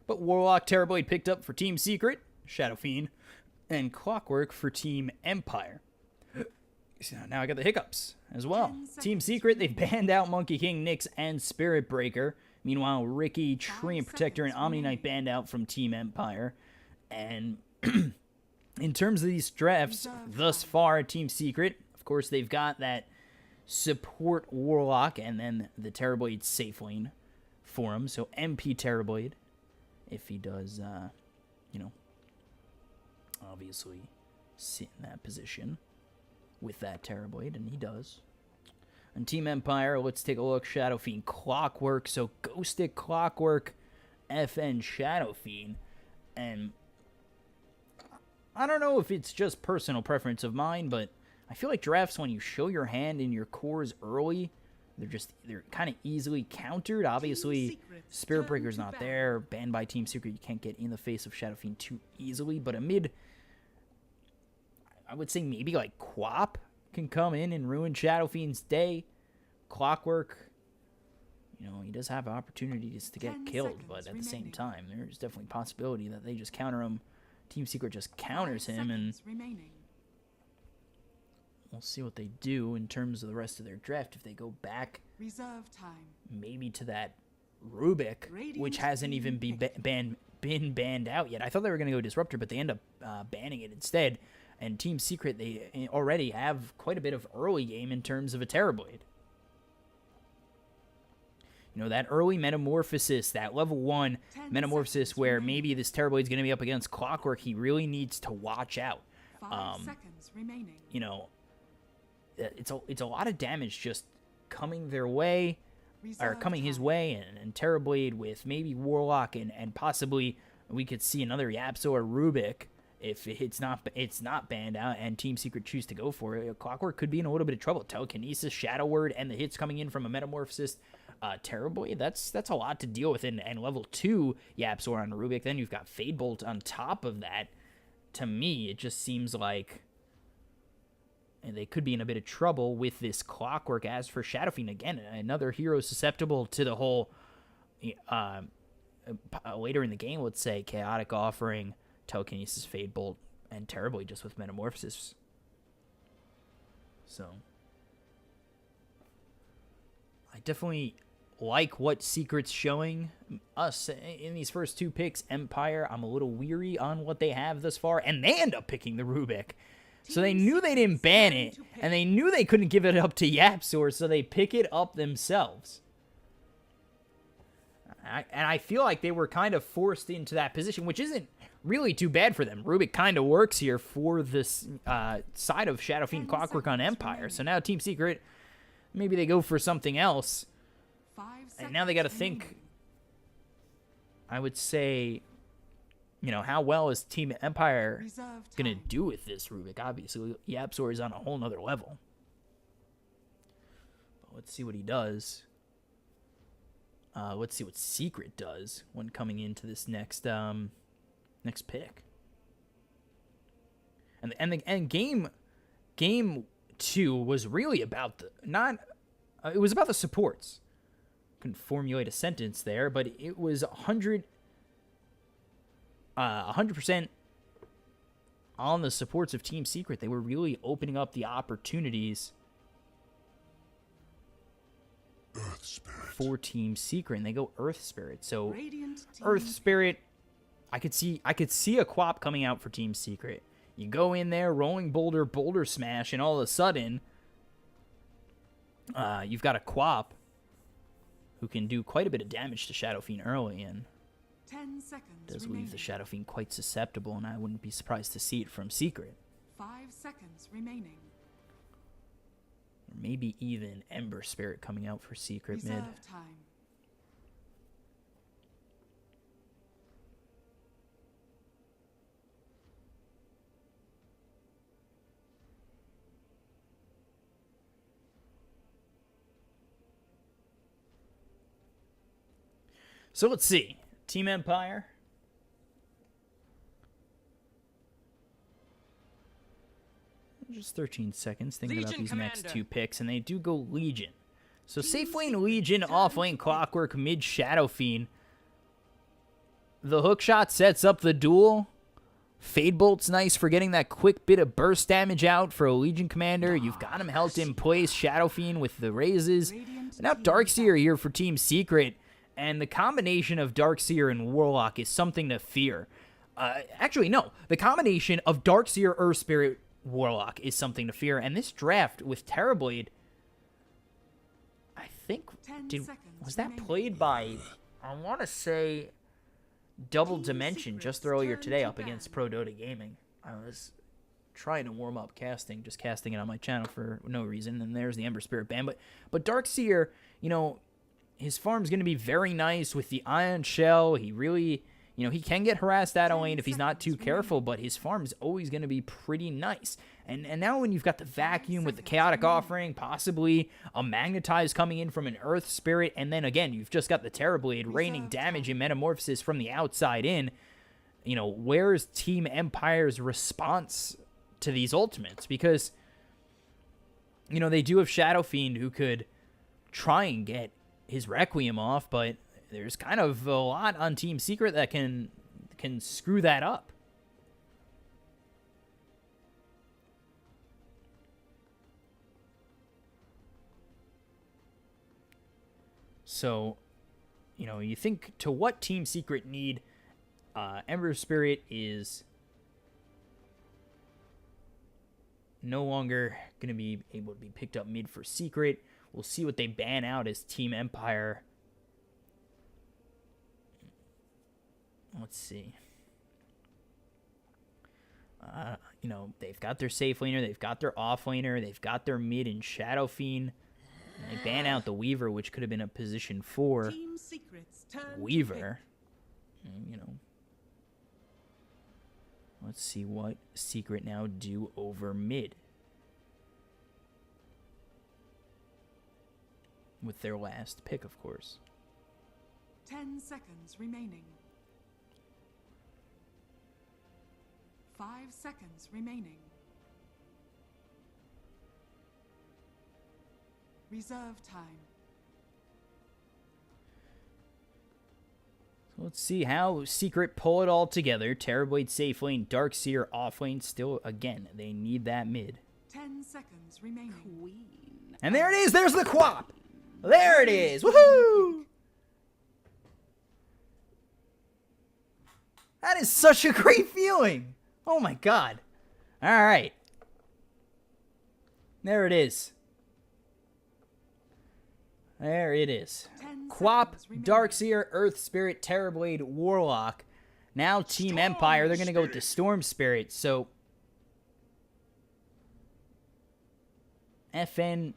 But Warlock, Terrorblade picked up for Team Secret, Shadow Fiend, and Clockwork for Team Empire. So now I got the hiccups as well. Team Secret, they've banned out Monkey King, Nyx, and Spirit Breaker. Meanwhile, Ricky, Tree, and Protector, and Omni Knight banned out from Team Empire. And in terms of these drafts, thus far, Team Secret, of course, they've got that support Warlock and then the Terrorblade safe lane for him. So MP Terrorblade, if he does, obviously sit in that position with that Terrorblade, and he does. On Team Empire, let's take a look. Shadow Fiend, Clockwork. So Ghostic, Clockwork, FN, Shadow Fiend. And I don't know if it's just personal preference of mine, but I feel like drafts, when you show your hand in your cores early, they're kind of easily countered. Obviously, Spirit Breaker's not there. Banned by Team Secret, you can't get in the face of Shadow Fiend too easily. But amid, I would say maybe like Quap can come in and ruin Shadow Fiend's day. Clockwork, he does have opportunities to get killed, but at the same time, there's definitely a possibility that they just counter him. Team Secret just counters him, and we'll see what they do in terms of the rest of their draft. If they go back, maybe to that Rubik, which hasn't even been banned out yet. I thought they were going to go Disruptor, but they end up banning it instead. And Team Secret, they already have quite a bit of early game in terms of a Terrorblade. That early Metamorphosis, that level 1 Metamorphosis where maybe this Terrorblade's going to be up against Clockwork, he really needs to watch out. 5 seconds remaining. It's a lot of damage just coming their way, or coming his way, and Terrorblade with maybe Warlock, and possibly we could see another Yapso or Rubik if it's not banned out, and Team Secret choose to go for it. Clockwork could be in a little bit of trouble. Telekinesis, Shadow Word, and the hits coming in from a Metamorphosis Terrorblade, that's a lot to deal with. And level 2 Yapso on Rubik. Then you've got Fade Bolt on top of that. To me, it just seems like they could be in a bit of trouble with this Clockwork. As for Shadow Fiend, again, another hero susceptible to the whole later in the game, let's say, Chaotic Offering, Telekinesis, Fade Bolt, and Terrorblade just with Metamorphosis. So I definitely like what Secret's showing us in these first 2 picks. Empire, I'm a little weary on what they have thus far, and they end up picking the Rubik. So they knew they didn't ban it, and they knew they couldn't give it up to Yapsor, so they pick it up themselves. And I feel like they were kind of forced into that position, which isn't really too bad for them. Rubik kind of works here for this side of Shadow Fiend Clockwork on Empire. So now Team Secret, maybe they go for something else. And now they got to think, I would say, how well is Team Empire going to do with this Rubik? Obviously, Yapsor is on a whole nother level. But let's see what he does. Let's see what Secret does when coming into this next pick. And game 2 was really about it was about the supports. Couldn't formulate a sentence there, but it was 100% on the supports of Team Secret. They were really opening up the opportunities for Team Secret, and they go Earth Spirit. So Earth Spirit, I could see a Quap coming out for Team Secret. You go in there, Rolling Boulder, Boulder Smash, and all of a sudden, you've got a Quap who can do quite a bit of damage to Shadow Fiend early, and 10 seconds does remaining. leave the Shadow Fiend quite susceptible, and I wouldn't be surprised to see it from Secret. 5 seconds remaining. Or maybe even Ember Spirit coming out for Secret Reserve mid. time. So let's see. Team Empire. Just 13 seconds thinking about these next 2 picks, and they do go Legion. So safe lane Legion, off lane Clockwork, mid Shadow Fiend. the hook shot sets up the duel. Fade Bolt's nice for getting that quick bit of burst damage out for a Legion Commander. You've got him held in place. Shadow Fiend with the raises. But now Darkseer here for Team Secret. And the combination of Darkseer and Warlock is something to fear. Actually, no. The combination of Darkseer, Earth Spirit, Warlock is something to fear. And this draft with Terrorblade, I think, was that played by, I want to say, Double Dimension just earlier today up against Pro Dota Gaming. I was trying to warm up casting, just casting it on my channel for no reason, and there's the Ember Spirit ban. But Darkseer, you know, his farm's going to be very nice with the Ion Shell. He really, you know, he can get harassed out of lane if he's not too careful, but his farm's always going to be pretty nice. And now when you've got the Vacuum with the Chaotic Offering, possibly a Magnetize coming in from an Earth Spirit, and then again, you've just got the Terrorblade raining damage and Metamorphosis from the outside in, you know, where's Team Empire's response to these ultimates? Because, you know, they do have Shadow Fiend who could try and get his Requiem off, but there's kind of a lot on Team Secret that can screw that up. So, you know, you think to what Team Secret need, Ember Spirit is no longer going to be able to be picked up mid for Secret. We'll see what they ban out as Team Empire. Let's see. You know, they've got their safe laner, they've got their off laner, they've got their mid and Shadow Fiend. And they ban out the Weaver, which could have been a position for Weaver. And, you know, let's see what Secret now do over mid with their last pick, of course. 10 seconds remaining. 5 seconds remaining. Reserve time. So let's see how Secret pull it all together. Terrorblade safe lane, Darkseer off lane. Still, again, they need that mid. 10 seconds remaining. Queen. And there it is. There's the Quap. There it is. Woohoo! That is such a great feeling. Oh my god. All right. There it is. There it is. Quap, Darkseer, Earth Spirit, Terrorblade, Warlock. Now Team Empire, they're going to go with the Storm Spirit. So, FN...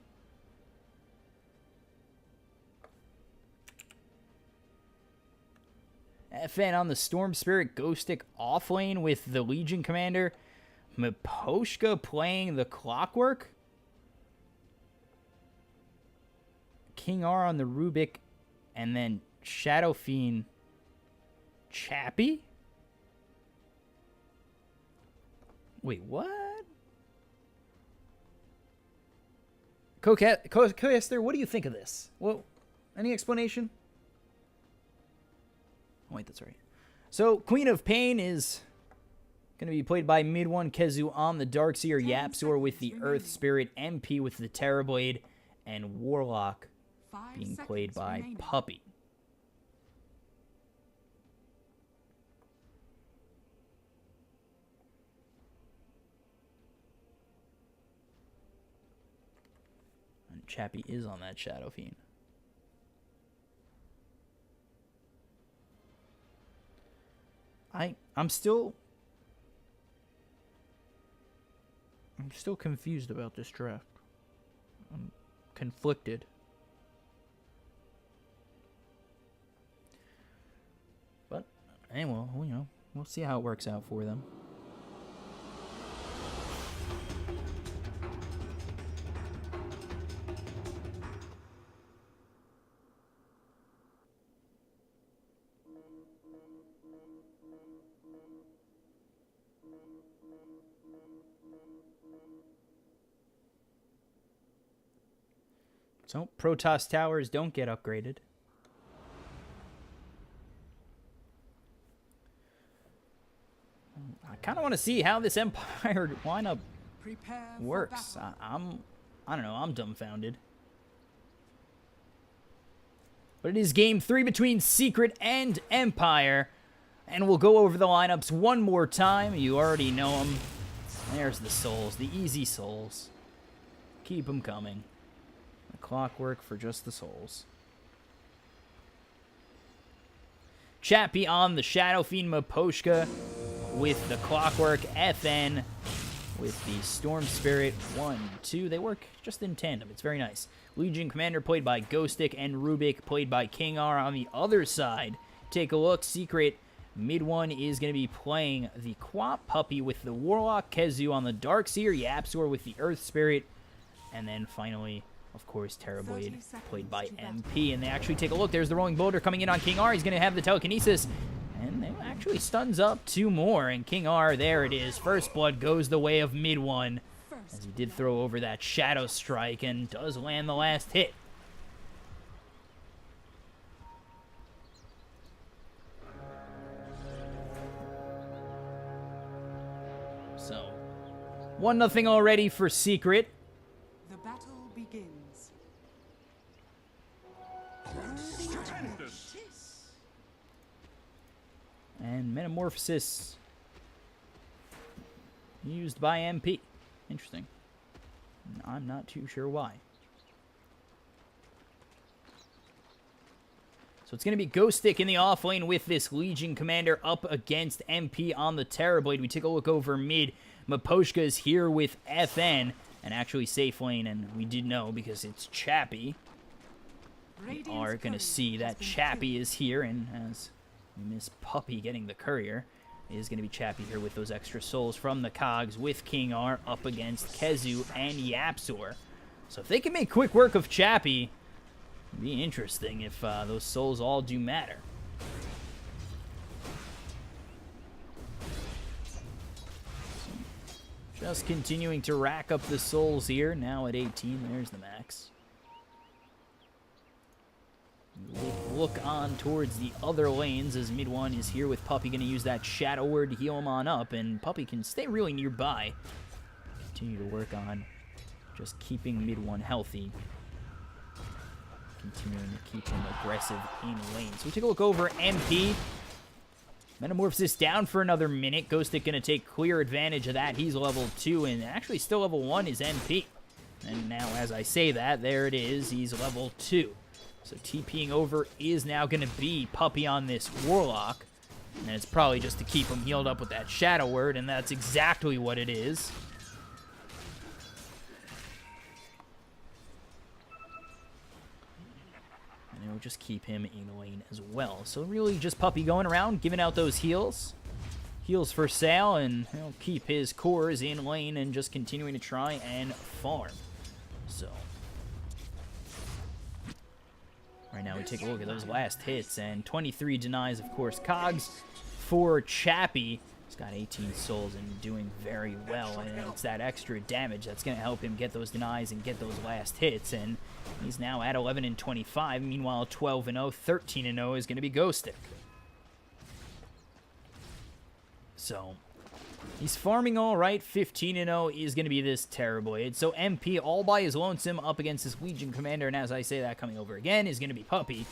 FN on the Storm Spirit, Ghostic off lane with the Legion Commander. Miposhka playing the Clockwork. King R on the Rubik, and then Shadow Fiend Chappie? Wait, what? Co-caster, what do you think of this? Well, any explanation? Oh, wait, that's right. So, Queen of Pain is going to be played by mid one Kezu on the Darkseer, Yapzor with the Earth Spirit, MP with the Terrorblade, and Warlock being played by Puppy. And Chappie is on that Shadow Fiend. I'm still confused about this draft. I'm conflicted. Anyway, you know, we'll see how it works out for them. So, Protoss Towers don't get upgraded. I kind of want to see how this Empire lineup Prepare for works. battle. I don't know. I'm dumbfounded. But it is game 3 between Secret and Empire. And we'll go over the lineups one more time. You already know them. There's the souls, the easy souls. Keep them coming. The clockwork for just the souls. Chappie on the Shadow Fiend Maposhka with the Clockwork, FN with the Storm Spirit. 1, 2. They work just in tandem. It's very nice. Legion Commander played by Ghostic and Rubik played by King R. On the other side, take a look. Secret mid one is going to be playing the Quap Puppy with the Warlock, Kezu on the Darkseer, Yapsor with the Earth Spirit, and then finally, of course, Terrorblade played by MP. And they actually take a look. There's the Rolling Boulder coming in on King R. He's going to have the Telekinesis. And they actually stuns up 2 more. And King R, there it is. First Blood goes the way of mid one. As he did throw over that Shadow Strike and does land the last hit. So, 1-0 already for Secret. The battle begins. And Metamorphosis used by MP. Interesting. I'm not too sure why. So it's going to be Ghostic in the off lane with this Legion Commander up against MP on the Terrorblade. We take a look over mid. Maposhka is here with FN, and actually safe lane, and we did know because it's Chappie. We are going to see that Chappie is here, and as Miss Puppy getting the courier, is going to be Chappie here with those extra souls from the Cogs with King R up against Kezu and Yapsor. So if they can make quick work of Chappie, it'd be interesting if those souls all do matter. So just continuing to rack up the souls here. Now at 18, there's the max. Look on towards the other lanes as mid one is here with Puppy. Going to use that Shadow Word to heal him on up, and Puppy can stay really nearby. Continue to work on just keeping mid one healthy. Continuing to keep him aggressive in lane. So we take a look over MP. Metamorphosis down for another minute. Ghostic going to take clear advantage of that. He's level 2, and actually still level 1 is MP. And now as I say that, there it is. He's level 2. So TPing over is now going to be Puppy on this Warlock. And it's probably just to keep him healed up with that Shadow Word, and that's exactly what it is. And it'll just keep him in lane as well. So really just Puppy going around, giving out those heals. Heals for sale, and he'll keep his cores in lane and just continuing to try and farm. So right now we take a look at those last hits, and 23 denies, of course, Cogs for Chappie. He's got 18 souls and doing very well, and it's that extra damage that's going to help him get those denies and get those last hits, and he's now at 11 and 25. Meanwhile, 12 and 0, 13 and 0 is going to be Ghostic. So he's farming all right. 15 and 0 is going to be this Terrorblade. So MP all by his lonesome up against this Legion Commander, and as I say that, coming over again is going to be Puppy.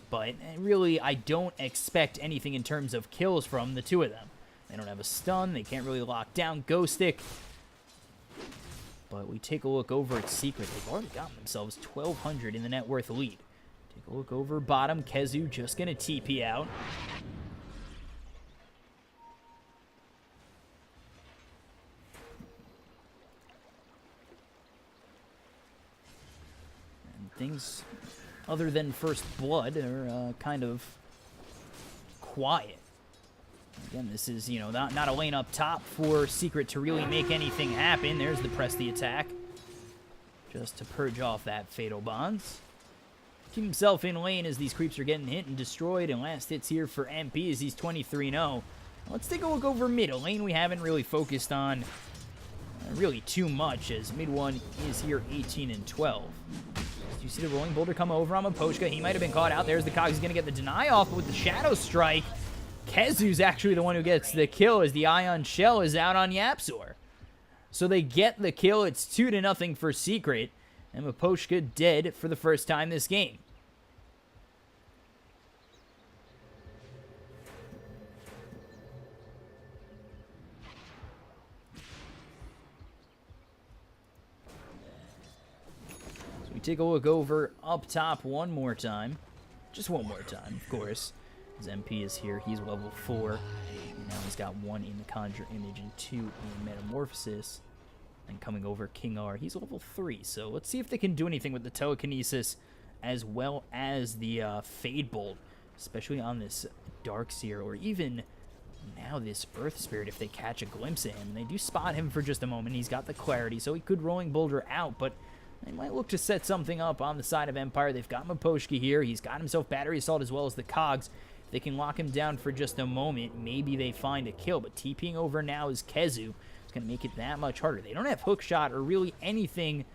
But really, I don't expect anything in terms of kills from the two of them. They don't have a stun. They can't really lock down Ghostic. But we take a look over at Secret. They've already gotten themselves 1,200 in the net worth lead. Take a look over bottom. Kezu just going to TP out. Things other than First Blood are kind of quiet. Again, this is, you know, not a lane up top for Secret to really make anything happen. There's the press the attack. Just to purge off that Fatal Bonds. Keep himself in lane as these creeps are getting hit and destroyed. And last hits here for MP as he's 23-0. Let's take a look over mid. A lane we haven't really focused on really too much, as mid one is here 18 and 12. You see the Rolling Boulder come over on Maposhka. He might have been caught out. There's the Cogs. He's going to get the deny off with the Shadow Strike. Kezu's actually the one who gets the kill as the Ion Shell is out on Yapzor. So they get the kill. It's 2-0 for Secret. And Miposhka dead for the first time this game. So we take a look over up top one more time. Just one more time, of course. His MP is here. He's level 4. And now he's got 1 in the Conjure Image and 2 in Metamorphosis. And coming over, King R, he's level 3. So let's see if they can do anything with the Telekinesis as well as the Fade Bolt, especially on this Darkseer, or even now this Earth Spirit if they catch a glimpse of him. And they do spot him for just a moment. He's got the clarity, so he could Rolling Boulder out, but they might look to set something up on the side of Empire. They've got Miposhka here. He's got himself Battery Assault as well as the Cogs. If they can lock him down for just a moment, maybe they find a kill. But TPing over now is Kezu. It's going to make it that much harder. They don't have Hook Shot or really anything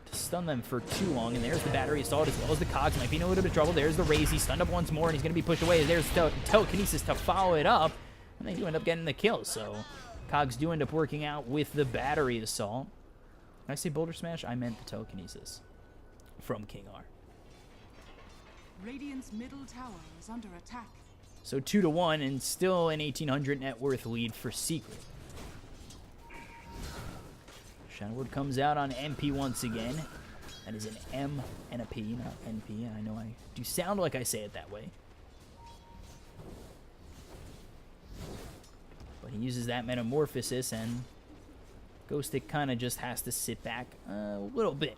to stun them for too long. And there's the Battery Assault as well as the Cogs. Might be in a little bit of trouble. There's the Raze. He's stunned up once more, and he's going to be pushed away. There's Telekinesis to follow it up. And they do end up getting the kill. So Cogs do end up working out with the Battery Assault. When I say Boulder Smash, I meant the Telekinesis from King R. Radiant's middle tower is under attack. So 2-1 and still an 1,800 net worth lead for Secret. Shadowwood comes out on MP once again. That is an M and a P, not NP. I know I do sound like I say it that way. But he uses that Metamorphosis, and Ghostic kind of just has to sit back a little bit.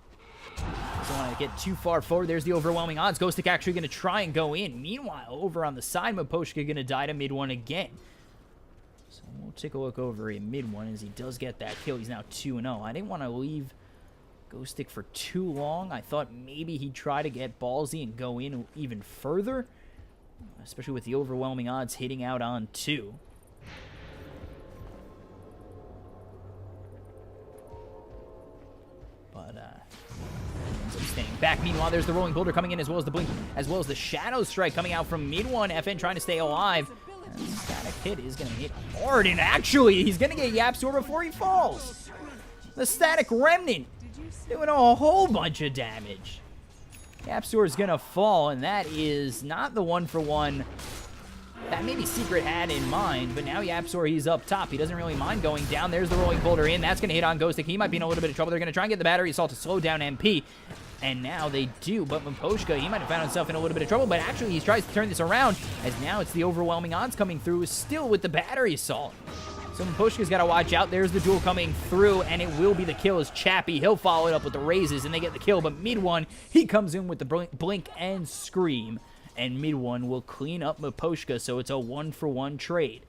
Doesn't want to get too far forward. There's the overwhelming odds. Ghostic actually going to try and go in. Meanwhile, over on the side, Miposhka going to die to mid one again. So we'll take a look over in mid one as he does get that kill. He's now 2-0. I didn't want to leave Ghostic for too long. I thought maybe he'd try to get ballsy and go in even further, especially with the overwhelming odds hitting out on 2. But ends up staying back. Meanwhile, there's the Rolling Boulder coming in, as well as the Blink, as well as the Shadow Strike coming out from mid one. FN trying to stay alive. And the Static Hit is going to hit hard, and actually, he's going to get Yapzor before he falls. The Static Remnant doing a whole bunch of damage. Yapzor is going to fall, and that is not the 1-for-1 that maybe Secret had in mind, but now Yapzor, he's up top. He doesn't really mind going down. There's the Rolling Boulder in. That's going to hit on Ghostic. He might be in a little bit of trouble. They're going to try and get the Battery Assault to slow down MP, and now they do. But Miposhka, he might have found himself in a little bit of trouble, but actually he tries to turn this around, as now it's the overwhelming odds coming through, still with the Battery Assault. So Miposhka's got to watch out. There's the duel coming through, and it will be the kill as Chappie. He'll follow it up with the Razes, and they get the kill. But mid one, he comes in with the Blink and Scream. And mid one will clean up Miposhka, so it's a 1-for-1 trade.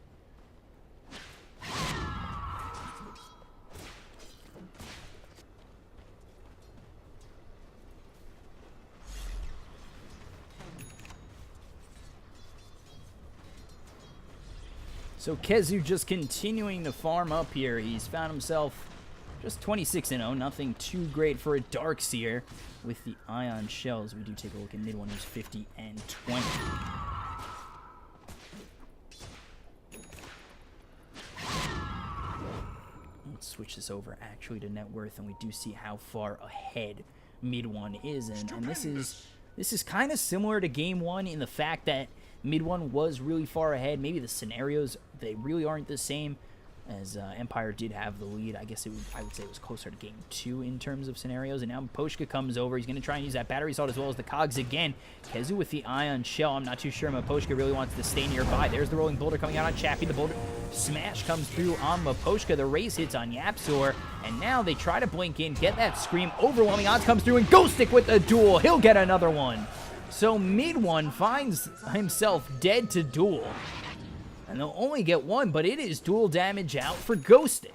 So Kezu just continuing to farm up here. He's found himself just 26-0, nothing too great for a Darkseer with the Ion Shells. We do take a look at mid one, who's 50 and 20. Let's switch this over actually to net worth, and we do see how far ahead mid one is. And this is kind of similar to game one in the fact that mid one was really far ahead. Maybe the scenarios, they really aren't the same, as Empire did have the lead. I guess I would say it was closer to game 2 in terms of scenarios. And now Miposhka comes over. He's going to try and use that Battery Assault as well as the Cogs again. Kezu with the Ion Shell. I'm not too sure Miposhka really wants to stay nearby. There's the Rolling Boulder coming out on Chappie. The Boulder Smash comes through on Miposhka. The Raze hits on Yapzor. And now they try to blink in, get that Scream. Overwhelming odds comes through, and Ghostic with the duel. He'll get another one. So mid one finds himself dead to duel. And they'll only get one, but it is dual damage out for Ghostic.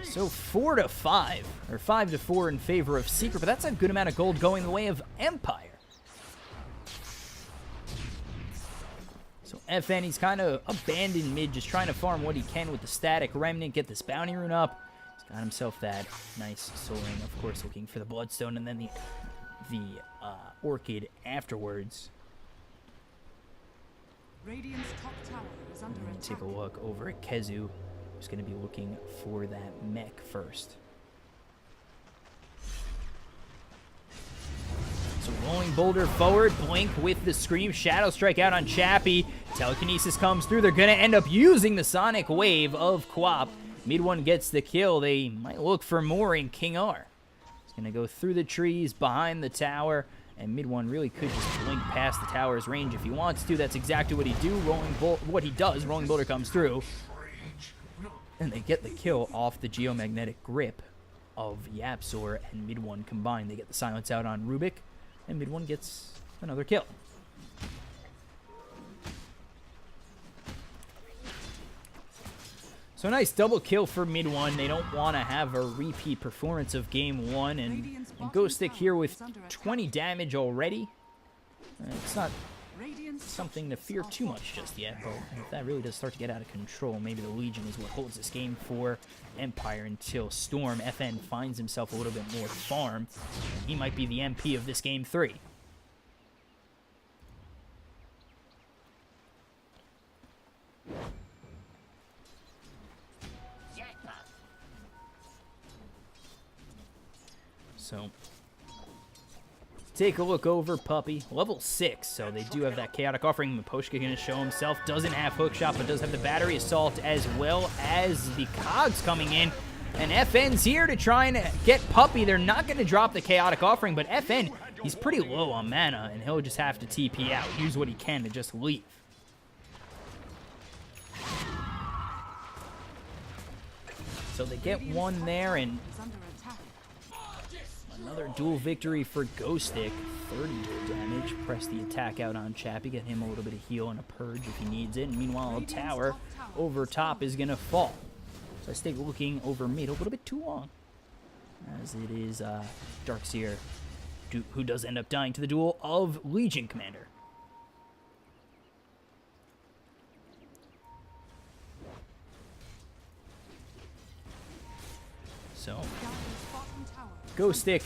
So 4-5, or 5-4 in favor of Secret, but that's a good amount of gold going the way of Empire. So FN, he's kind of abandoned mid, just trying to farm what he can with the Static Remnant, get this Bounty Rune up. Got himself that nice soul ring, of course, looking for the bloodstone, and then the orchid afterwards. Radiant's top tower is under attack. Take a look over at Kezu, who's going to be looking for that mech first. So rolling boulder forward, blink with the scream, shadow strike out on Chappie. Telekinesis comes through. They're going to end up using the sonic wave of Quap. Mid one gets the kill. They might look for more in King R. He's going to go through the trees behind the tower, and mid one really could just blink past the tower's range if he wants to. That's exactly what he does. Rolling boulder comes through, and they get the kill off the geomagnetic grip of YapzOr and mid one combined. They get the silence out on Rubik, and mid one gets another kill. So a nice double kill for mid one. They don't want to have a repeat performance of game one, and Ghost Stick here with 20 damage already. It's not something to fear too much just yet, but if that really does start to get out of control, maybe the Legion is what holds this game for Empire until Storm. FN finds himself a little bit more farm. He might be the MP of this game 3. So, take a look over Puppy. Level 6, so they do have that Chaotic Offering. Miposhka going to show himself. Doesn't have Hookshot, but does have the Battery Assault as well as the Cogs coming in. And FN's here to try and get Puppy. They're not going to drop the Chaotic Offering, but FN, he's pretty low on mana, and he'll just have to TP out. Use what he can to just leave. So they get one there, and another dual victory for Ghost Stick. 30 damage. Press the attack out on Chappie. Get him a little bit of heal and a purge if he needs it. And meanwhile, a tower over top is going to fall. So I stay looking over mid a little bit too long, as it is Darkseer who does end up dying to the duel of Legion Commander. So, Ghost Stick,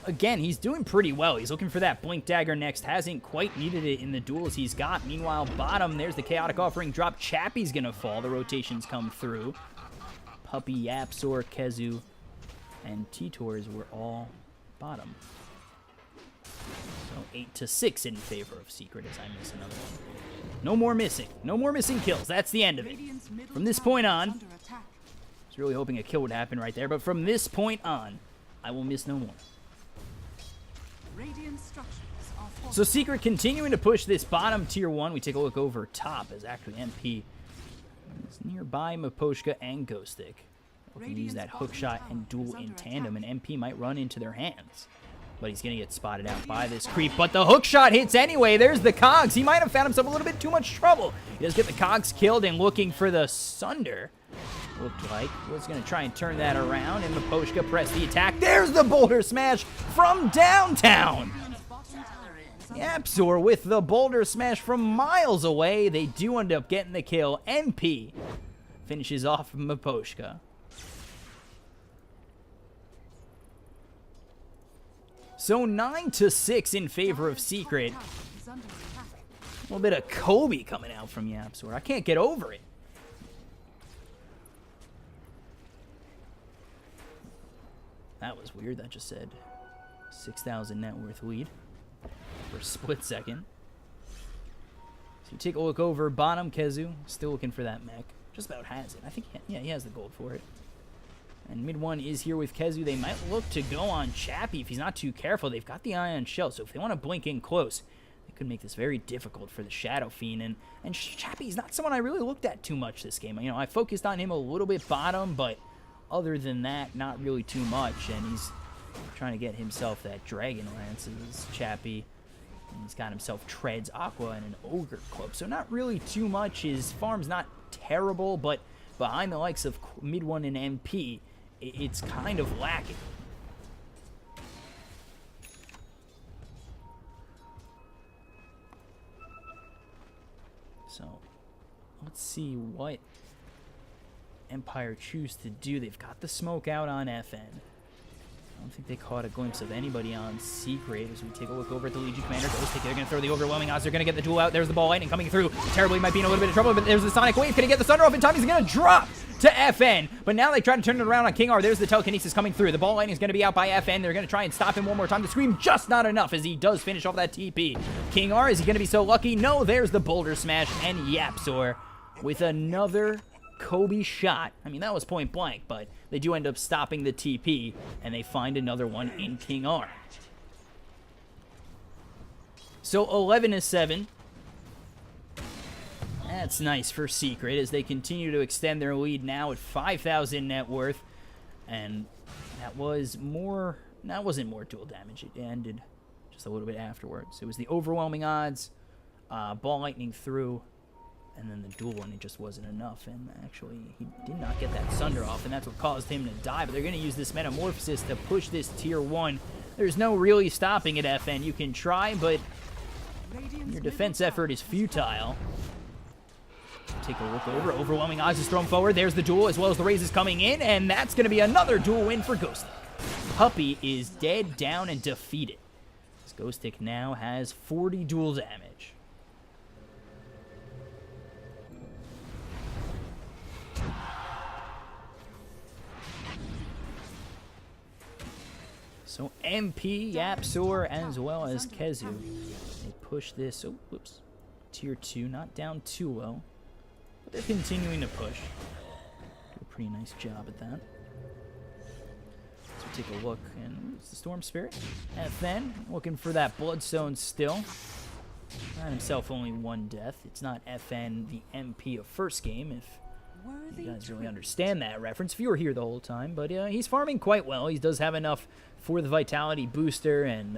again, he's doing pretty well. He's looking for that Blink Dagger next. Hasn't quite needed it in the duels he's got. Meanwhile, bottom, there's the Chaotic Offering drop. Chappie's going to fall. The rotations come through. Puppy, YapzOr, Kezu, and T-Tors were all bottom. So 8-6 in favor of Secret as I miss another one. No more missing. No more missing kills. That's the end of it. From this point on, I was really hoping a kill would happen right there, but from this point on, I will miss no more. So Secret continuing to push this bottom tier 1. We take a look over top as actually MP is nearby Miposhka and Ghost Stick. We can use that hookshot and duel in tandem, and MP might run into their hands. But he's going to get spotted out by this creep. But the hookshot hits anyway. There's the Cogs. He might have found himself a little bit too much trouble. He does get the Cogs killed and looking for the Sunder. Looked like was going to try and turn that around, and Miposhka pressed the attack. There's the boulder smash from downtown. YapzOr with the boulder smash from miles away. They do end up getting the kill. MP finishes off Miposhka. So 9-6 in favor of Secret. A little bit of Kobe coming out from YapzOr. I can't get over it. That was weird. That just said 6,000 net worth lead for a split second. So you take a look over bottom. Kezu still looking for that mech. Just about has it. I think, he has the gold for it. And mid one is here with Kezu. They might look to go on Chappie if he's not too careful. They've got the Ion Shell, so if they want to blink in close, they could make this very difficult for the Shadow Fiend. And Chappie's not someone I really looked at too much this game. You know, I focused on him a little bit bottom, but other than that, not really too much. And he's trying to get himself that Dragon Lances, Chappie. And he's got himself Treads, Aqua, and an Ogre Club. So not really too much. His farm's not terrible, but behind the likes of mid one and MP, it's kind of lacking. So let's see what Empire choose to do? They've got the smoke out on FN. I don't think they caught a glimpse of anybody on Secret. As we take a look over at the Legion Commander, they're going to throw the overwhelming odds. They're going to get the duel out. There's the ball lightning coming through. Terribly might be in a little bit of trouble, but there's the Sonic Wave. Can he get the Thunder off in time? He's going to drop to FN. But now they try to turn it around on King R. There's the telekinesis coming through. The ball lightning is going to be out by FN. They're going to try and stop him one more time. The Scream just not enough as he does finish off that TP. King R, is he going to be so lucky? No, there's the Boulder Smash and Yapzor with another Kobe shot. I mean, that was point blank, but they do end up stopping the TP, and they find another one in King R. So 11-7. That's nice for Secret as they continue to extend their lead now at 5,000 net worth. And that wasn't more dual damage. It ended just a little bit afterwards. It was the overwhelming odds, ball lightning through, and then the duel one, it just wasn't enough. And actually, he did not get that Sunder off, and that's what caused him to die. But they're going to use this Metamorphosis to push this Tier 1. There's no really stopping it, FN. You can try, but your defense effort is futile. Take a look over. Overwhelming odds is thrown forward. There's the duel, as well as the raises coming in, and that's going to be another duel win for Ghostic. Puppey is dead, down, and defeated. This Ghostic now has 40 duel damage. So MP, Yapzor, as well as Kezu, they push this. Oh, whoops. Tier 2, not down too low. But they're continuing to push. Do a pretty nice job at that. So take a look, and it's the Storm Spirit. FN, looking for that Bloodstone still. Got himself only one death. It's not FN, the MP of first game, if you guys really understand that reference, if you were here the whole time. But he's farming quite well. He does have enough for the Vitality booster, and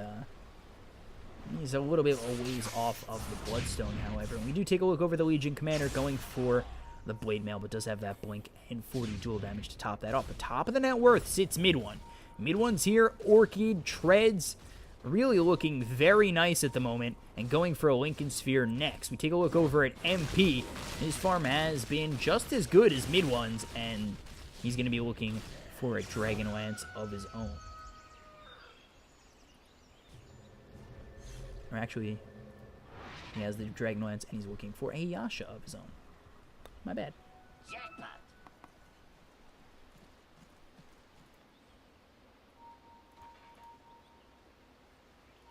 he's a little bit a ways off of the Bloodstone, however. And we do take a look over the Legion Commander going for the Blade Mail, but does have that Blink and 40 dual damage to top that off. The top of the net worth sits mid one. Mid one's here. Orchid, Treads, really looking very nice at the moment, and going for a Lincoln Sphere next. We take a look over at MP. His farm has been just as good as mid one's, and he's going to be looking for a Dragon Lance of his own. Or actually, he has the Dragon Lance, and he's looking for a Yasha of his own. My bad. Jackpot.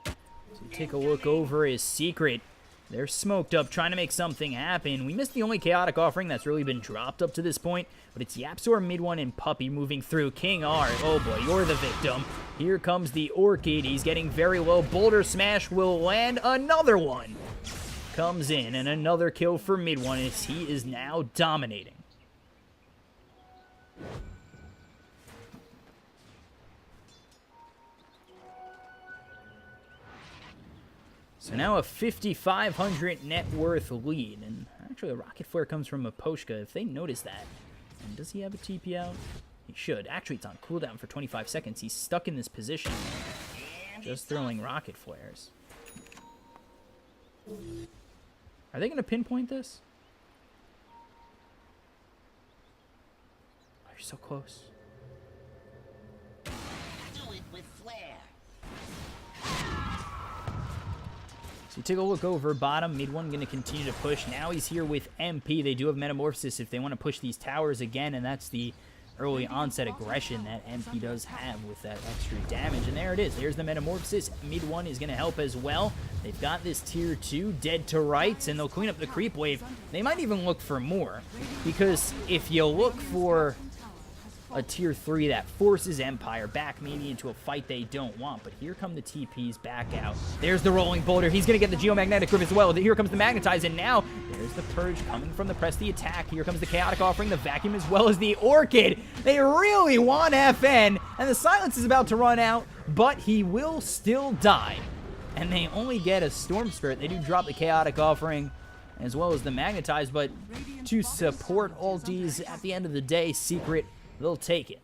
So take a look over his Secret. They're smoked up, trying to make something happen. We missed the only Chaotic Offering that's really been dropped up to this point, but it's Yapzor, mid one, and Puppey moving through. King R, oh boy, you're the victim. Here comes the Orchid. He's getting very low. Boulder Smash will land. Another one comes in, and another kill for mid one as he is now dominating. So now a 5,500 net worth lead, and actually a Rocket Flare comes from Aposhka, if they notice that. And does he have a TP out? He should. Actually, it's on cooldown for 25 seconds. He's stuck in this position, just throwing Rocket Flares. Are they going to pinpoint this? Oh, you're so close. Do it with flair. So you take a look over bottom. Mid one going to continue to push. Now he's here with MP. They do have Metamorphosis if they want to push these towers again, and that's the early onset aggression that MP does have with that extra damage. And there it is. There's the Metamorphosis. Mid one is going to help as well. They've got this tier 2 dead to rights, and they'll clean up the creep wave. They might even look for more, because if you look for a tier 3 that forces Empire back maybe into a fight they don't want, but here come the TPs back out. There's the Rolling Boulder. He's going to get the Geomagnetic Grip as well. Here comes the Magnetize, and now there's the Purge coming from the Press the Attack. Here comes the Chaotic Offering, the Vacuum, as well as the Orchid. They really want FN, and the Silence is about to run out, but he will still die. And they only get a Storm Spirit. They do drop the Chaotic Offering as well as the Magnetize, but to support ulties at the end of the day, Secret, they'll take it.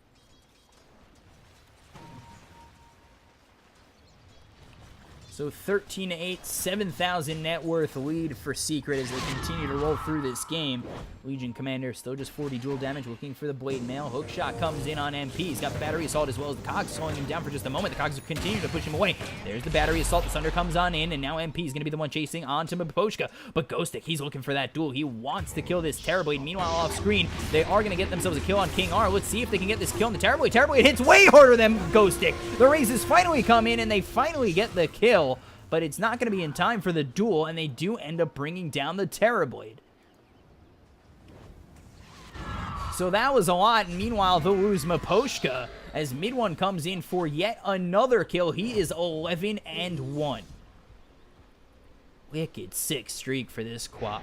So 13-8, 7,000 net worth lead for Secret as they continue to roll through this game. Legion Commander still just 40 dual damage, looking for the Blade Mail. Hook shot comes in on MP. He's got the Battery Assault as well as the Cogs, slowing him down for just a moment. The Cogs continue to push him away. There's the Battery Assault. The Thunder comes on in, and now MP is going to be the one chasing onto Maposhka. But Ghostic, he's looking for that duel. He wants to kill this Terrorblade. Meanwhile, off screen, they are going to get themselves a kill on King R. Let's see if they can get this kill on the Terrorblade. Terrorblade hits way harder than Ghostic. The raises finally come in, and they finally get the kill. But it's not going to be in time for the duel, and they do end up bringing down the Terrorblade. So that was a lot. And meanwhile, they'll lose Maposhka as Mid One comes in for yet another kill. He is 11-1. Wicked sick streak for this Quap.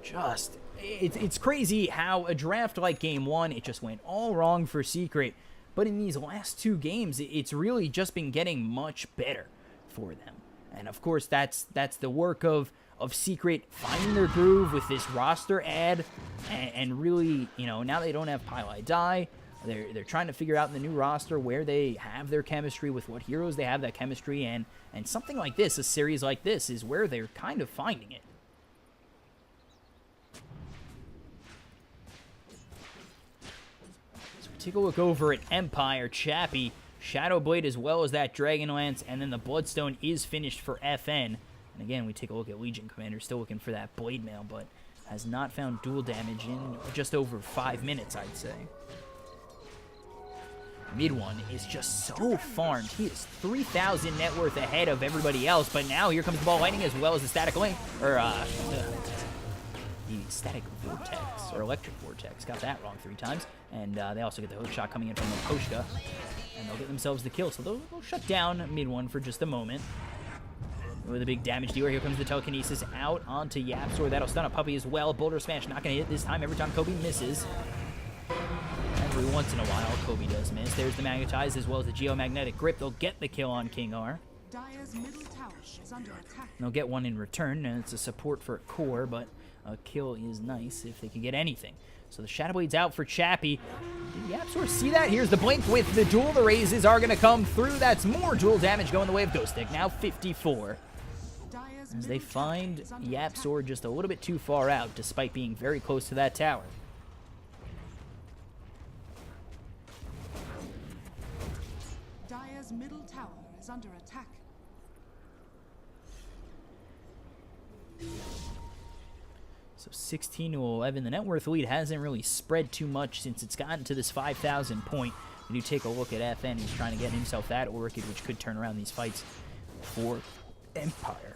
Just, it's crazy how a draft like Game 1, it just went all wrong for Secret. But in these last two games, it's really just been getting much better for them. And of course, that's the work of Secret finding their groove with this roster ad, and really, you know, now they don't have Pili Die. They're trying to figure out in the new roster where they have their chemistry, with what heroes they have that chemistry, and something like this, a series like this, is where they're kind of finding it. Take a look over at Empire. Chappie, Shadowblade, as well as that Dragonlance, and then the Bloodstone is finished for FN. And again, we take a look at Legion Commander, still looking for that Blade Mail, but has not found dual damage in just over 5 minutes, I'd say. Mid One is just so farmed. He is 3,000 net worth ahead of everybody else, but now here comes the Ball Lightning as well as the Static Link, or the Static Vortex, or Electric Vortex. Got that wrong 3 times. And they also get the hook shot coming in from Maposhka, and they'll get themselves the kill. So they'll shut down Mid One for just a moment. With a big damage dealer, here comes the Telekinesis out onto Yapsor. That'll stun a Puppy as well. Boulder Smash not going to hit this time. Every time Kobe misses. Every once in a while, Kobe does miss. There's the Magnetize as well as the Geomagnetic Grip. They'll get the kill on King R. Dire's middle tower is under attack. They'll get one in return, and it's a support for a core, but a kill is nice if they can get anything. So the Shadowblade's out for Chappie. Did Yapsor see that? Here's the blink with the duel. The raises are going to come through. That's more dual damage going the way of Ghostic. Now 54. As they find Yapsor just a little bit too far out, despite being very close to that tower. Dire's middle tower is under attack. So 16-11. The net worth lead hasn't really spread too much since it's gotten to this 5,000 point. When you take a look at FN, he's trying to get himself that Orchid, which could turn around these fights for Empire.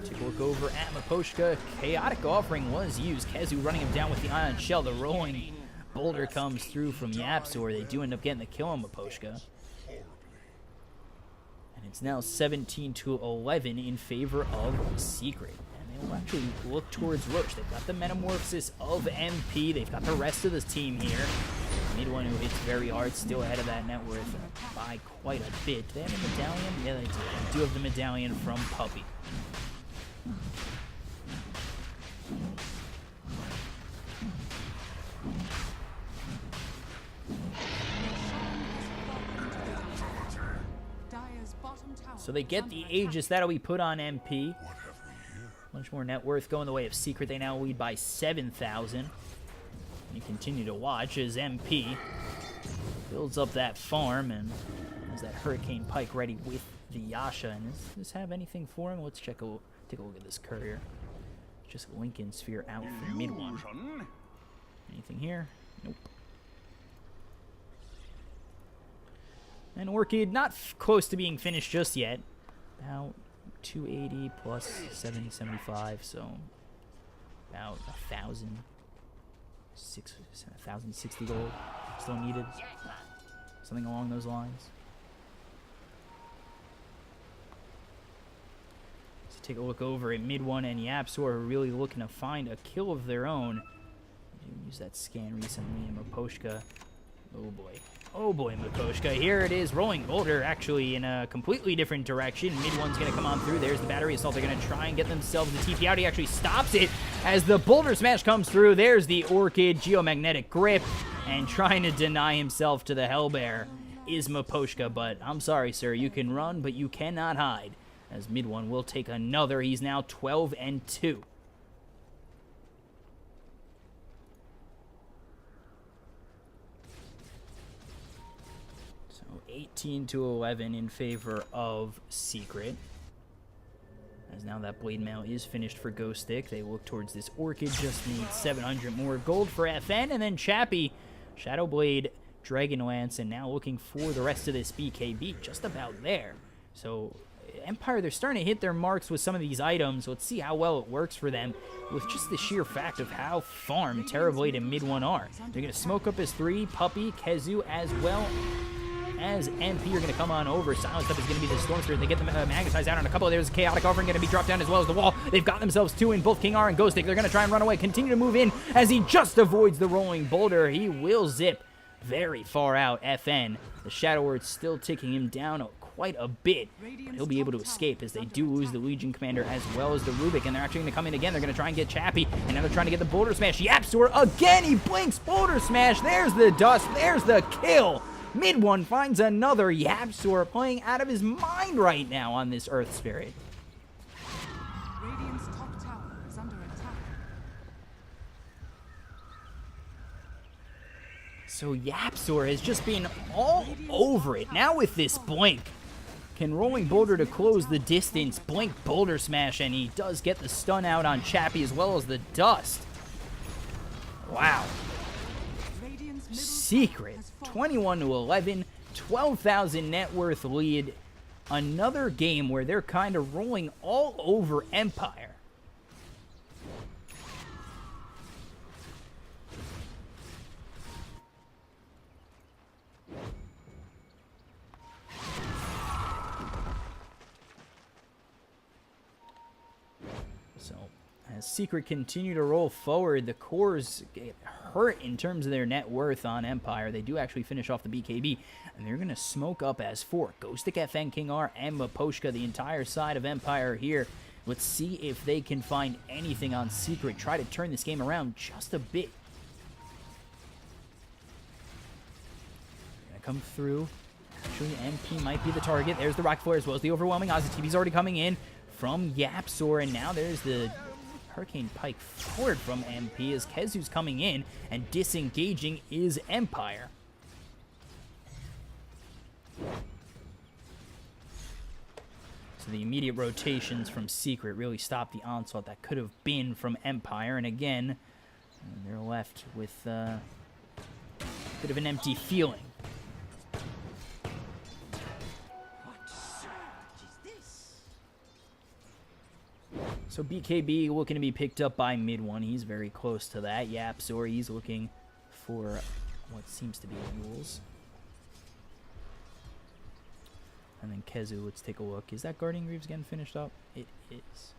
Take a look over at Maposhka. Chaotic Offering was used. Kezu running him down with the Ion Shell. The rolling boulder comes through from Yapsor. They do end up getting the kill on Maposhka. And it's now 17-11 in favor of Secret. And they will actually look towards Roche. They've got the Metamorphosis of MP. They've got the rest of this team here. Mid One, who hits very hard, still ahead of that net worth by quite a bit. Do they have a medallion? Yeah, they do. They do have the medallion from Puppy. So they get the Aegis. That'll be put on MP. Much more net worth going the way of Secret. They now lead by 7,000. You continue to watch as MP builds up that farm and has that Hurricane Pike ready with the Yasha. And does this have anything for him? Let's take a look at this courier. Just Lincoln Sphere out for Mid One. Anything here? Nope. And Orchid, not close to being finished just yet. About 280 plus 775, so about 1,060 gold still needed. Something along those lines. So take a look over at Mid One and Yapsor, are really looking to find a kill of their own. They used that scan recently, and Maposhka. Oh boy. Oh boy, Maposhka. Here it is. Rolling boulder actually in a completely different direction. Mid One's going to come on through. There's the battery assault. They're going to try and get themselves the TP out. He actually stops it as the Boulder Smash comes through. There's the Orchid, Geomagnetic Grip, and trying to deny himself to the Hellbear is Miposhka, but I'm sorry, sir. You can run, but you cannot hide, as mid one will take another. He's now 12-2. So 18-11 in favor of Secret. As now that Blade Mail is finished for Ghost Stick, they look towards this Orchid, just needs 700 more gold for FN, and then Chappie, Shadow Blade, Dragonlance, and now looking for the rest of this BKB, just about there. So Empire, they're starting to hit their marks with some of these items. Let's see how well it works for them with just the sheer fact of how farmed Terrorblade and mid one are. They're going to smoke up as 3, Puppy, Kezu, as well as MP are going to come on over. Silence Up is going to be the Storm Spirit. They get the Magnetize out on a couple. There's a Chaotic Offering going to be dropped down as well as the wall. They've got themselves 2 in, both King R and Ghost Stick. They're going to try and run away. Continue to move in as he just avoids the rolling boulder. He will zip very far out. FN. The Shadow Word's still ticking him down quite a bit, but he'll be able to escape as they do lose the Legion Commander as well as the Rubik, and they're actually going to come in again. They're going to try and get Chappie, and now they're trying to get the Boulder Smash. Yapzor again, he blinks Boulder Smash. There's the dust, there's the kill. Mid one finds another. Yapzor playing out of his mind right now on this Earth Spirit. Radiant's top tower is under attack. So Yapzor has just been all over it. Now with this blink, can Rolling Boulder to close the distance, blink Boulder Smash, and he does get the stun out on Chappie as well as the dust. Wow. Secret, 21-11, 12,000 net worth lead. Another game where they're kind of rolling all over Empire. So, as Secret continue to roll forward, the cores get hurt in terms of their net worth on Empire. They do actually finish off the BKB, and they're going to smoke up as 4. Ghostic, FN, King R, and Miposhka, the entire side of Empire here. Let's see if they can find anything on Secret. Try to turn this game around just a bit. Gonna come through. Actually, MP might be the target. There's the Rock Flare as well as the overwhelming odds. The TV's already coming in from Yapzor, and now there's the Hurricane Pike forward from MP as Kezu's coming in, and disengaging is Empire. So the immediate rotations from Secret really stopped the onslaught that could have been from Empire, and again, they're left with a bit of an empty feeling. So BKB looking to be picked up by mid one. He's very close to that. Yapzor, he's looking for what seems to be mules. And then Kezu, let's take a look. Is that Guardian Greaves getting finished up? It is.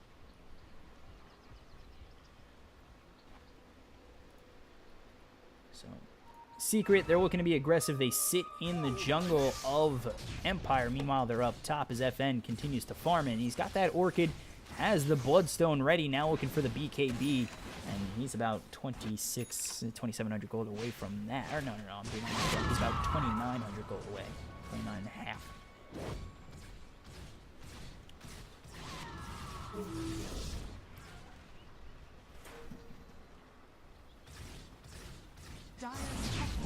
So, Secret, they're looking to be aggressive. They sit in the jungle of Empire. Meanwhile, they're up top as FN continues to farm, and he's got that Orchid, has the Bloodstone ready, now looking for the BKB, and he's about 2,700 gold away from that. Or no, I'm doing that. He's about 2,900 gold away. 29 and a half.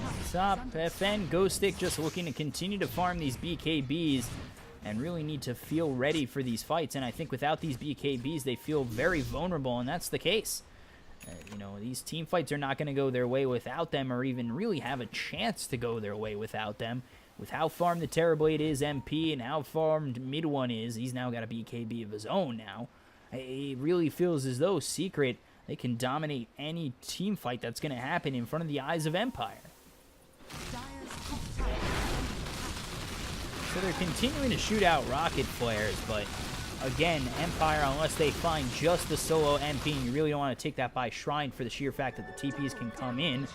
What's up, FN? Ghost Stick just looking to continue to farm these BKBs and really need to feel ready for these fights. And I think without these BKBs, they feel very vulnerable, and that's the case. You know, these team fights are not going to go their way without them, or even really have a chance to go their way without them. With how farmed the Terrorblade is, MP, and how farmed mid one is, he's now got a BKB of his own now. It really feels as though Secret, they can dominate any team fight that's going to happen in front of the eyes of Empire. So they're continuing to shoot out rocket flares, but again, Empire, unless they find just the solo MP, and you really don't want to take that by Shrine for the sheer fact that the TPs can come in,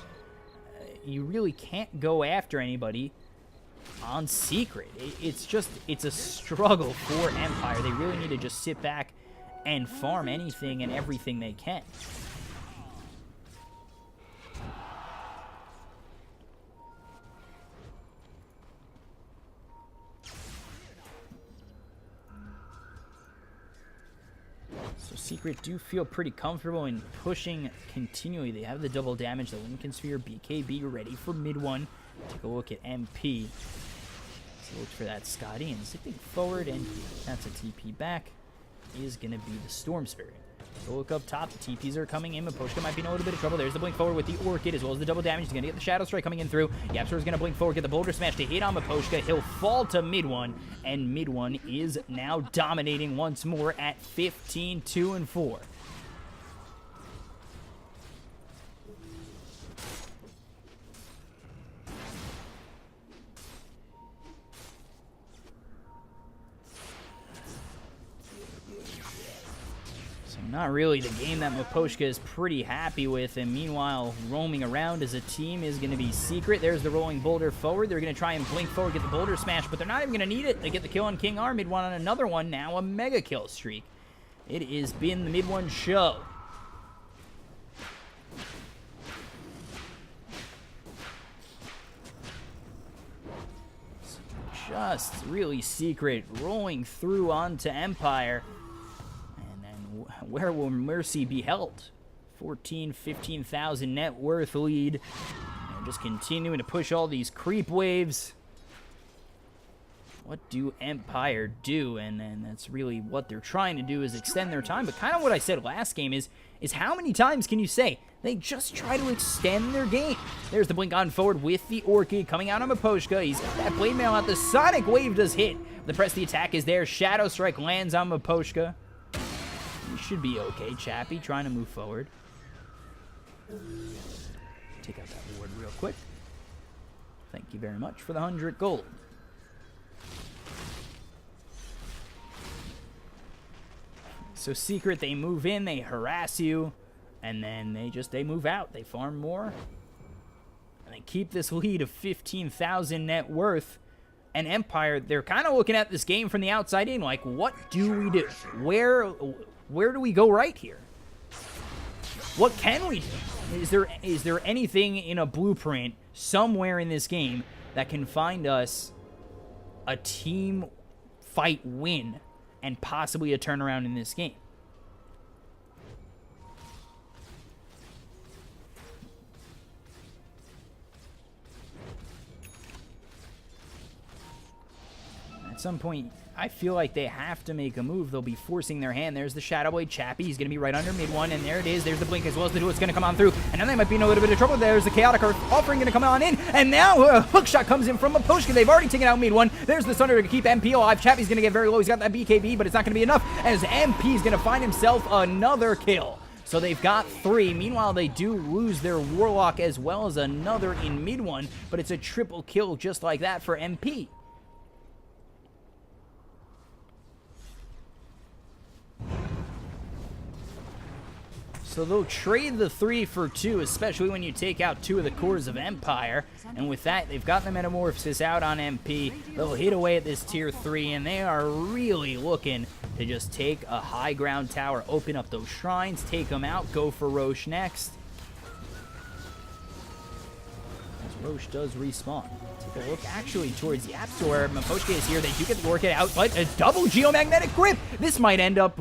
you really can't go after anybody on Secret. It's a struggle for Empire. They really need to just sit back and farm anything and everything they can. Secret do feel pretty comfortable in pushing continually. They have the double damage, the Lincoln Sphere, BKB ready for mid one. Take a look at MP. So look for that Scotty and zipping forward, and that's a TP back. Is going to be the Storm Spirit. So look up top. The TPs are coming in. Maposhka might be in a little bit of trouble. There's the blink forward with the Orchid as well as the double damage. He's going to get the Shadow Strike coming in through. Yapster is going to blink forward, get the Boulder Smash to hit on Maposhka. He'll fall to mid one, and mid one is now dominating once more at 15-2-4. Not really the game that Maposhka is pretty happy with, and meanwhile, roaming around as a team is going to be Secret. There's the rolling boulder forward. They're going to try and blink forward, get the boulder smash, but they're not even going to need it. They get the kill on King R, mid one on another one, now a mega kill streak. It has been the mid one show. Just really Secret rolling through onto Empire. Where will Mercy be held? 15,000 net worth lead. And just continuing to push all these creep waves. What do Empire do? And then that's really what they're trying to do, is extend their time. But kind of what I said last game is how many times can you say they just try to extend their game? There's the blink on forward with the Orchid coming out on Maposhka. He's got that blade mail out. The Sonic Wave does hit. The press the attack is there. Shadow Strike lands on Maposhka. You should be okay, Chappie, trying to move forward. Take out that ward real quick. Thank you very much for the 100 gold. So Secret, they move in, they harass you, and then they move out. They farm more, and they keep this lead of 15,000 net worth. And Empire, they're kind of looking at this game from the outside in, like, what do we do? Where do we go right here? What can we do? Is there anything in a blueprint somewhere in this game that can find us a team fight win and possibly a turnaround in this game? At some point, I feel like they have to make a move. They'll be forcing their hand. There's the Shadow Blade Chappie. He's going to be right under mid one, and there it is. There's the blink as well as the duel's going to come on through. And now they might be in a little bit of trouble. There's the Chaotic Offering going to come on in, and now a hook shot comes in from Maposhka. They've already taken out mid one. There's the Thunder to keep MP alive. Chappie's going to get very low. He's got that BKB, but it's not going to be enough, as MP's going to find himself another kill. So they've got 3. Meanwhile, they do lose their Warlock as well as another in mid one, but it's a triple kill just like that for MP. So they'll trade the 3 for 2, especially when you take out 2 of the cores of Empire. And with that, they've got the Metamorphosis out on MP. They'll hit away at this tier 3, and they are really looking to just take a high ground tower, open up those shrines, take them out, go for Roche next. As Roche does respawn. Take a look actually towards the App Store. Maposhka is here. They do get the Orchid out, but a double Geomagnetic Grip. This might end up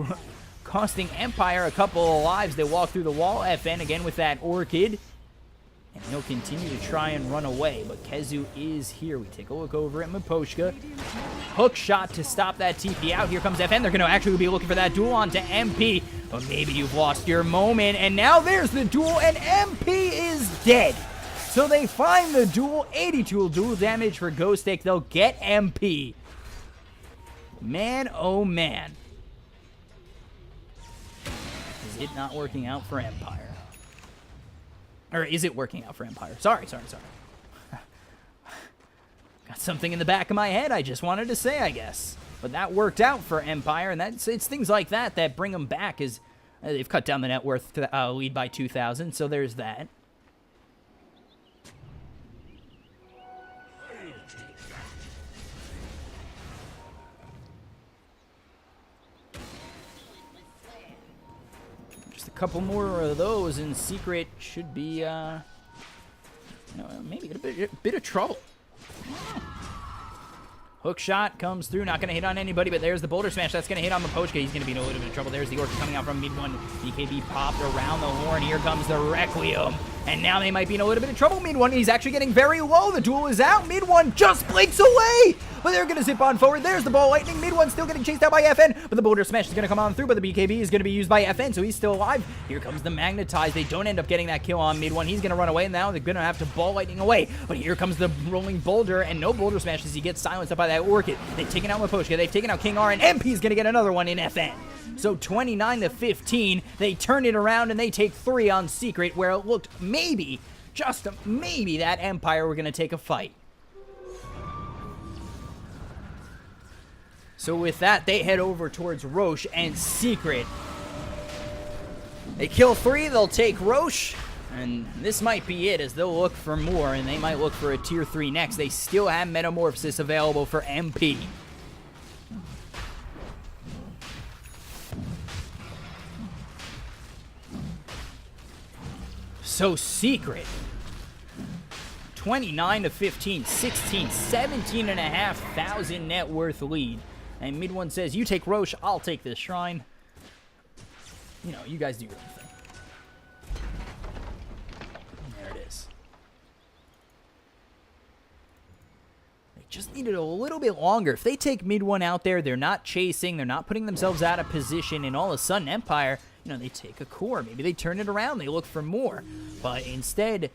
costing Empire a couple of lives. They walk through the wall. FN again with that Orchid. And he'll continue to try and run away. But Kezu is here. We take a look over at Maposhka. Hook shot to stop that TP out. Here comes FN. They're going to actually be looking for that duel onto MP. But maybe you've lost your moment. And now there's the duel, and MP is dead. So they find the duel. 82 duel damage for Ghost Egg. They'll get MP. Man, oh man. Is it not working out for Empire? Or is it working out for Empire? Sorry. Got something in the back of my head I just wanted to say, I guess. But that worked out for Empire, and it's things like that that bring them back. As they've cut down the net worth to lead by 2,000, so there's that. Couple more of those, and Secret should be, maybe a bit of trouble. Hook shot comes through, not going to hit on anybody, but there's the boulder smash. That's going to hit on Mapochka. He's going to be in a little bit of trouble. There's the Orc coming out from mid one. BKB popped around the horn. Here comes the Requiem. And now they might be in a little bit of trouble. Mid one, he's actually getting very low. The duel is out. Mid one just blinks away. But they're going to zip on forward. There's the ball lightning. Mid one still getting chased out by FN. But the boulder smash is going to come on through. But the BKB is going to be used by FN, so he's still alive. Here comes the magnetize. They don't end up getting that kill on mid one. He's going to run away. Now they're going to have to ball lightning away. But here comes the rolling boulder. And no boulder smash as he gets silenced up by that Orchid. They've taken out Mapochka. They've taken out King R. And MP is going to get another one in FN. So 29-15. They turn it around and they take 3 on Secret, where it looked maybe, just maybe, that Empire were going to take a fight. So with that, they head over towards Roche and Secret. They kill 3, they'll take Roche, and this might be it, as they'll look for more, and they might look for a tier 3 next. They still have Metamorphosis available for MP. So Secret, 29-15, 16, 17,500 net worth lead. And mid one says, you take Roche, I'll take this shrine. You know, you guys do your own thing. There it is. They just needed a little bit longer. If they take mid one out there, they're not chasing, they're not putting themselves out of position, and all of a sudden Empire, you know, they take a core. Maybe they turn it around, they look for more. But instead,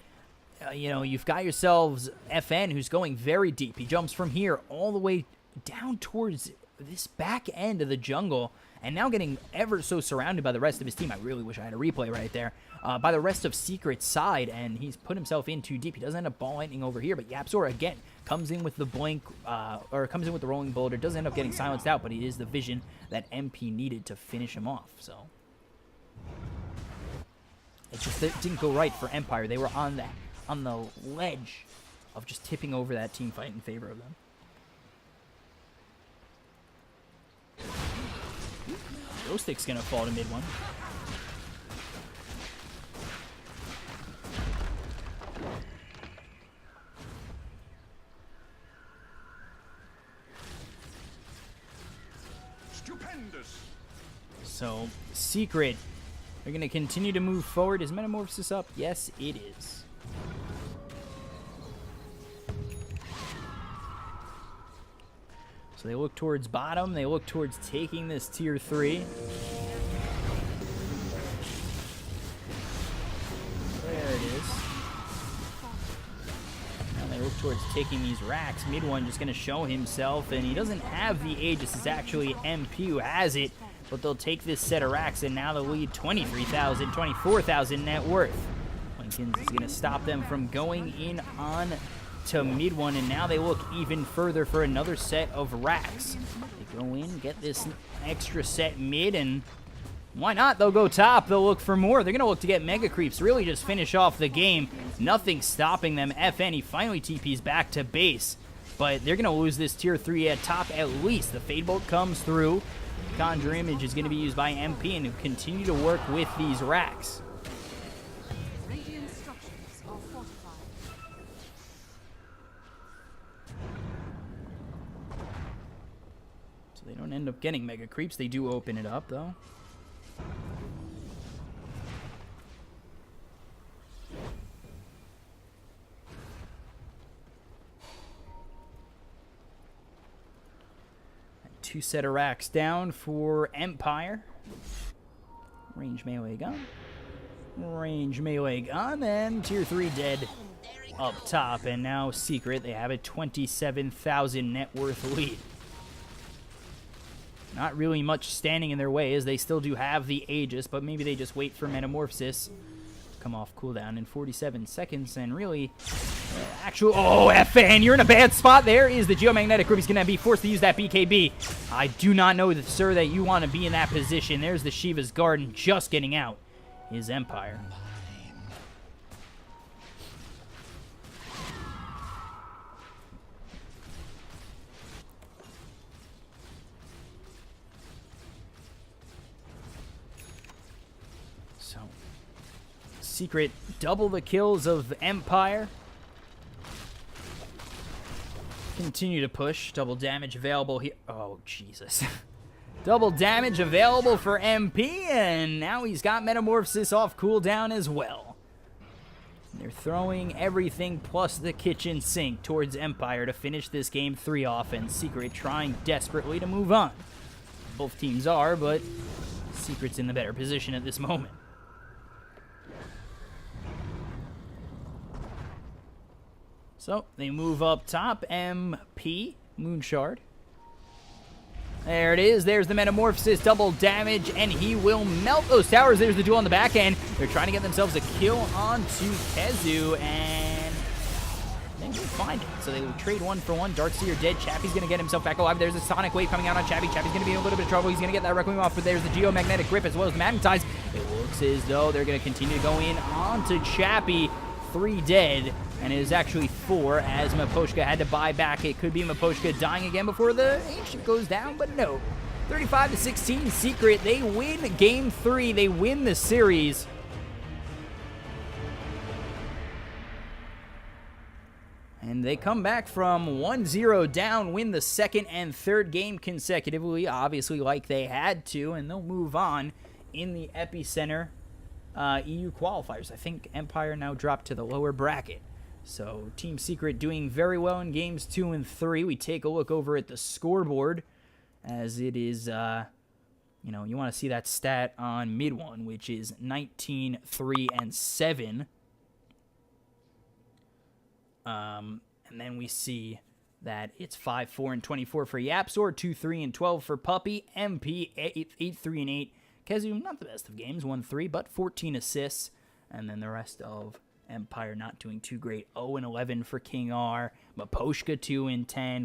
you know, you've got yourselves FN, who's going very deep. He jumps from here all the way down towards this back end of the jungle, and now getting ever so surrounded by the rest of his team. I really wish I had a replay right there. By the rest of Secret's side, and he's put himself in too deep. He doesn't end up ball lightning over here, but Yapzor again comes in with the blink, or comes in with the rolling boulder. Doesn't end up getting silenced out, but it is the vision that MP needed to finish him off. So it just didn't go right for Empire. They were on the ledge of just tipping over that team fight in favor of them. Ghostic's gonna fall to mid one. Stupendous. So Secret, they're gonna continue to move forward. Is Metamorphosis up? Yes, it is. So they look towards bottom. They look towards taking this tier 3. There it is. Now they look towards taking these racks. Mid one just going to show himself, and he doesn't have the Aegis. It's actually MP who has it, but they'll take this set of racks, and now they'll lead 23,000, 24,000 net worth. Lincoln's is going to stop them from going in on to mid one, and now they look even further for another set of racks. They go in, get this extra set mid, and why not? They'll go top. They'll look for more. They're going to look to get Mega Creeps, really just finish off the game. Nothing stopping them. FN, he finally TPs back to base, but they're going to lose this tier 3 at top at least. The Fade Bolt comes through. Conjure Image is going to be used by MP, and to continue to work with these racks. Radiant structures are fortified. So they don't end up getting Mega Creeps. They do open it up, though. And 2 set of racks down for Empire. Range melee gun. Range melee gun. And tier 3 dead up top. And now Secret, they have a 27,000 net worth lead. Not really much standing in their way, as they still do have the Aegis, but maybe they just wait for Metamorphosis to come off cooldown in 47 seconds, and really, actual, oh, FN, you're in a bad spot. There is the Geomagnetic Group. He's going to be forced to use that BKB. I do not know, sir, that you want to be in that position. There's the Shiva's Garden just getting out. Is Empire. Secret double the kills of Empire. continue to push. Double damage available here. Oh, Jesus. Double damage available for MP, and now he's got Metamorphosis off cooldown as well. They're throwing everything plus the kitchen sink towards Empire to finish this game 3 off, and Secret trying desperately to move on. Both teams are, but Secret's in the better position at this moment. So, they move up top. MP, Moonshard. There it is. There's the Metamorphosis. Double damage, and he will melt those towers. There's the duel on the back end. They're trying to get themselves a kill onto Kezu, and they will find it. So they will trade 1 for 1. Darkseer dead. Chappie's going to get himself back alive. There's a Sonic Wave coming out on Chappie. Chappie's going to be in a little bit of trouble. He's going to get that Requiem off, but there's the Geomagnetic Grip as well as Magnetize. It looks as though they're going to continue to go in onto Chappie. 3 dead, and it is actually 4 as Miposhka had to buy back. It could be Miposhka dying again before the Ancient goes down, but no. 35-16, Secret. They win Game 3. They win the series. And they come back from 1-0 down, win the second and third game consecutively, obviously like they had to, and they'll move on in the Epicenter EU qualifiers. I think Empire now dropped to the lower bracket. So Team Secret doing very well in games 2 and 3. We take a look over at the scoreboard as it is, you know, you want to see that stat on mid one, which is 19, 3, and 7. And then we see that it's 5, 4, and 24 for Yapsor, 2, 3, and 12 for Puppy, MP, 8, 3, and 8. Kezu, not the best of games, 1-3, but 14 assists. And then the rest of Empire not doing too great. 0-11 for King R. Miposhka 2-10.